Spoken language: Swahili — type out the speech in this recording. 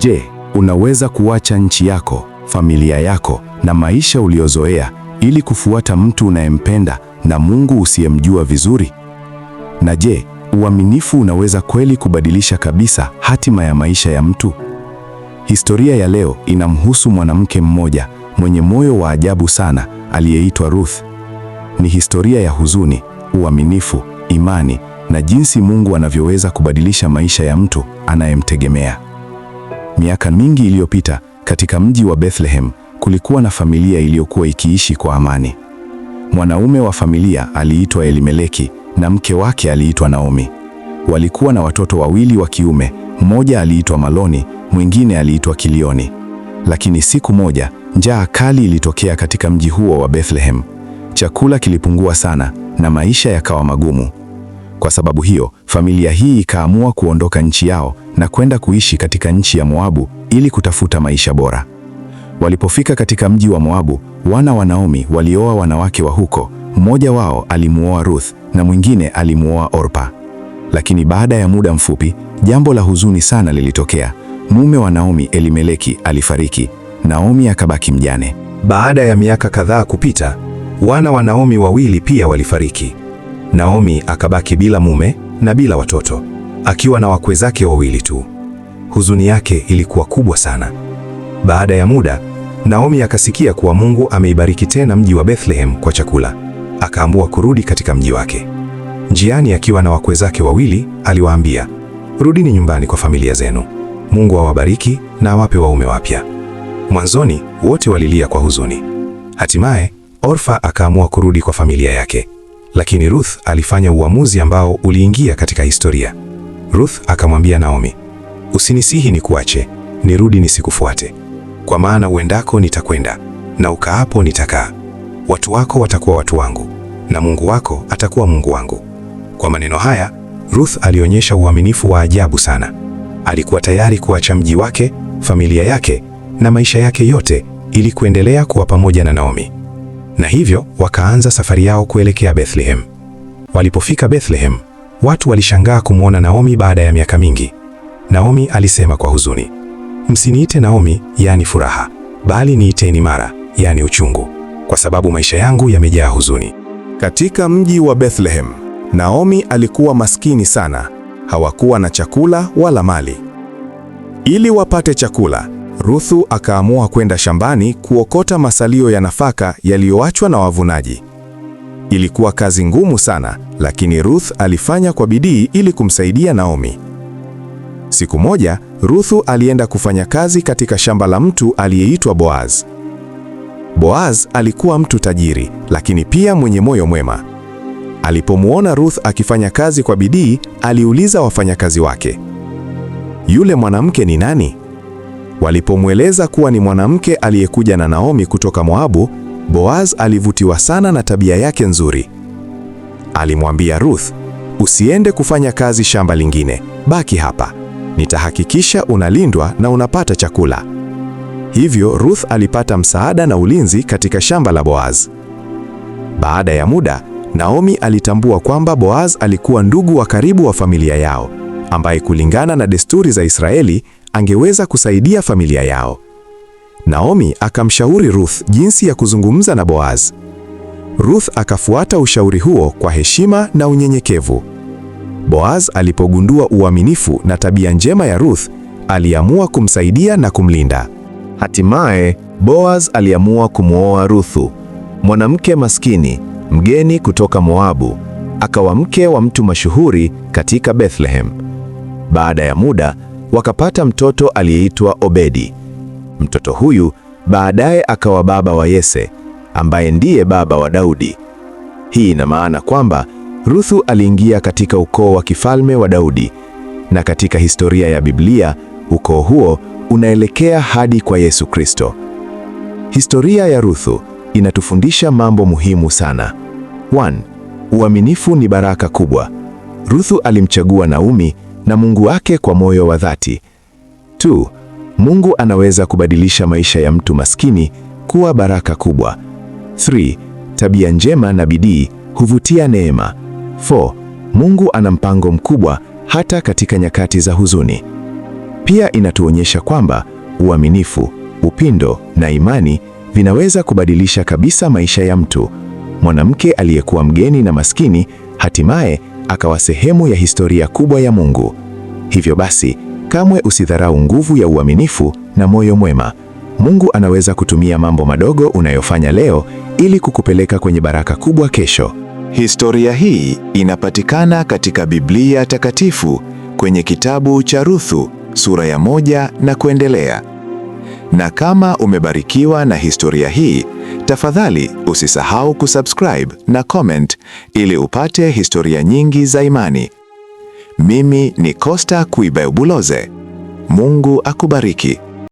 Je, unaweza kuacha nchi yako, familia yako na maisha uliozoea ili kufuata mtu unayempenda na Mungu usiyemjua vizuri? Na je, uaminifu unaweza kweli kubadilisha kabisa hatima ya maisha ya mtu? Historia ya leo inamhusu mwanamke mmoja mwenye moyo wa ajabu sana aliyeitwa Ruth. Ni historia ya huzuni, uaminifu, imani na jinsi Mungu anavyoweza kubadilisha maisha ya mtu anayemtegemea. Miaka mingi iliyopita, katika mji wa Bethlehem, kulikuwa na familia iliyokuwa ikiishi kwa amani. Mwanaume wa familia aliitwa Elimeleki na mke wake aliitwa Naomi. Walikuwa na watoto wawili wa kiume, mmoja aliitwa Maloni, mwingine aliitwa Kilioni. Lakini siku moja, njaa kali ilitokea katika mji huo wa Bethlehem. Chakula kilipungua sana na maisha yakawa magumu. Kwa sababu hiyo, familia hii ikaamua kuondoka nchi yao na kwenda kuishi katika nchi ya Moabu ili kutafuta maisha bora. Walipofika katika mji wa Moabu, wana wa Naomi walioa wanawake wa huko. Mmoja wao alimuoa Ruth na mwingine alimuoa Orpa. Lakini baada ya muda mfupi, jambo la huzuni sana lilitokea. Mume wa Naomi, Elimeleki, alifariki. Naomi akabaki mjane. Baada ya miaka kadhaa kupita, wana wa Naomi wawili pia walifariki. Naomi akabaki bila mume na bila watoto, akiwa na wakwe zake wawili tu. Huzuni yake ilikuwa kubwa sana. Baada ya muda, Naomi akasikia kuwa Mungu ameibariki tena mji wa Bethlehem kwa chakula. Akaamua kurudi katika mji wake. Njiani akiwa na wakwe zake wawili, aliwaambia, "Rudini nyumbani kwa familia zenu. Mungu awabariki na awape waume wapya." Mwanzoni wote walilia kwa huzuni. Hatimaye Orfa akaamua kurudi kwa familia yake. Lakini Ruth alifanya uamuzi ambao uliingia katika historia. Ruth akamwambia Naomi, "Usinisihi nikuache, nirudi nisikufuate. Kwa maana uendako nitakwenda, na ukaapo nitakaa. Watu wako watakuwa watu wangu, na Mungu wako atakuwa Mungu wangu." Kwa maneno haya, Ruth alionyesha uaminifu wa ajabu sana. Alikuwa tayari kuacha mji wake, familia yake na maisha yake yote ili kuendelea kuwa pamoja na Naomi. Na hivyo wakaanza safari yao kuelekea Bethlehem. Walipofika Bethlehem, watu walishangaa kumwona Naomi baada ya miaka mingi. Naomi alisema kwa huzuni, "Msiniite Naomi, yani furaha, bali niiteni Mara, yani uchungu, kwa sababu maisha yangu yamejaa huzuni." Katika mji wa Bethlehem, Naomi alikuwa maskini sana. Hawakuwa na chakula wala mali. Ili wapate chakula, Ruthu akaamua kwenda shambani kuokota masalio ya nafaka yaliyoachwa na wavunaji. Ilikuwa kazi ngumu sana, lakini Ruth alifanya kwa bidii ili kumsaidia Naomi. Siku moja, Ruthu alienda kufanya kazi katika shamba la mtu aliyeitwa Boaz. Boaz alikuwa mtu tajiri, lakini pia mwenye moyo mwema. Alipomuona Ruth akifanya kazi kwa bidii, aliuliza wafanyakazi wake, "Yule mwanamke ni nani?" Walipomweleza kuwa ni mwanamke aliyekuja na Naomi kutoka Moabu, Boaz alivutiwa sana na tabia yake nzuri. Alimwambia Ruth, "Usiende kufanya kazi shamba lingine, baki hapa. Nitahakikisha unalindwa na unapata chakula." Hivyo Ruth alipata msaada na ulinzi katika shamba la Boaz. Baada ya muda, Naomi alitambua kwamba Boaz alikuwa ndugu wa karibu wa familia yao, ambaye kulingana na desturi za Israeli angeweza kusaidia familia yao. Naomi akamshauri Ruth jinsi ya kuzungumza na Boaz. Ruth akafuata ushauri huo kwa heshima na unyenyekevu. Boaz alipogundua uaminifu na tabia njema ya Ruth, aliamua kumsaidia na kumlinda. Hatimaye, Boaz aliamua kumwoa Ruthu, mwanamke maskini, mgeni kutoka Moabu, akawa mke wa mtu mashuhuri katika Bethlehem. Baada ya muda, wakapata mtoto aliyeitwa Obedi. Mtoto huyu baadaye akawa baba wa Yese, ambaye ndiye baba wa Daudi. Hii ina maana kwamba Ruthu aliingia katika ukoo wa kifalme wa Daudi, na katika historia ya Biblia, ukoo huo unaelekea hadi kwa Yesu Kristo. Historia ya Ruthu inatufundisha mambo muhimu sana. 1. Uaminifu ni baraka kubwa. Ruthu alimchagua Naomi na Mungu wake kwa moyo wa dhati. 2. Mungu anaweza kubadilisha maisha ya mtu maskini kuwa baraka kubwa. 3. Tabia njema na bidii huvutia neema. 4. Mungu ana mpango mkubwa hata katika nyakati za huzuni. Pia inatuonyesha kwamba uaminifu, upendo na imani vinaweza kubadilisha kabisa maisha ya mtu. Mwanamke aliyekuwa mgeni na maskini hatimaye akawa sehemu ya historia kubwa ya Mungu. Hivyo basi, kamwe usidharau nguvu ya uaminifu na moyo mwema. Mungu anaweza kutumia mambo madogo unayofanya leo ili kukupeleka kwenye baraka kubwa kesho. Historia hii inapatikana katika Biblia Takatifu kwenye kitabu cha Ruthu sura ya 1 na kuendelea. Na kama umebarikiwa na historia hii, tafadhali usisahau kusubscribe na comment ili upate historia nyingi za imani. Mimi ni Costa Kuibe Buloze. Mungu akubariki.